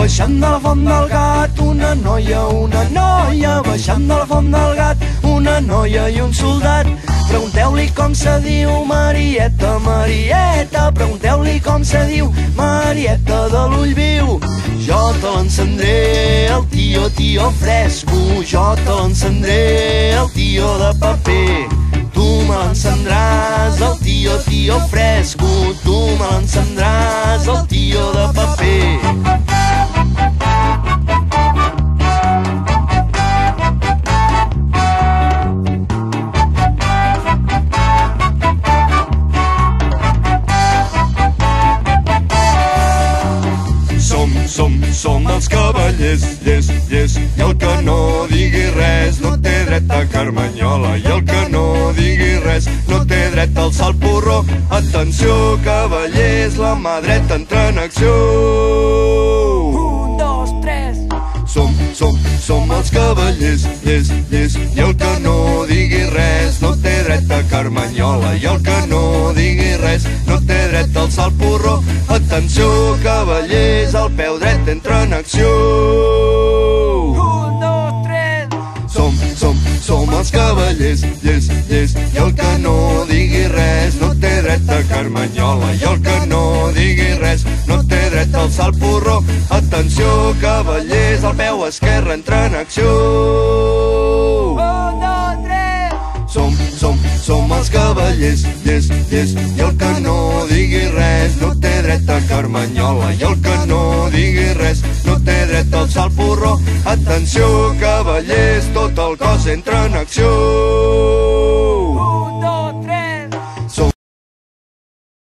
baixant de la Font del Gat, una noia, baixant de la Font del Gat, una noia i un soldat. Pregunteu-li com se diu Marieta, Marieta, pregunteu-li com se diu Marieta de l'ull viu. Jo te l'encendré, el tio, tio fresco, jo te l'encendré, el tio de paper. Tu me l'encendràs, el tio, tio fresco, tu me l'encendràs, el tio de paper. Som els cavallers, i el que no digui res no té dret a carmanyola, i el que no digui res no té dret a alçar el porró. Atenció, cavallers, la mà dreta entra en acció. 1, 2, 3. Som els cavallers, i el que no digui res no té dret a carmanyola, i el que no digui res no té dret a alçar el porró. Atenció, cavallers, el peu dret entra en acció. 1, 2, 3. Som els cavallers, i el que no digui res no té dret a carmanyola, i el que no digui res no té dret a alçar el porró. Atenció, cavallers, el peu esquerre entra en acció. 1, 2, 3. Som els cavallers, i el que no digui res no té dret a carmanyola, i el que no digui res no té dret a alçar el porró. Atenció, cavallers, tot el cos entra en acció.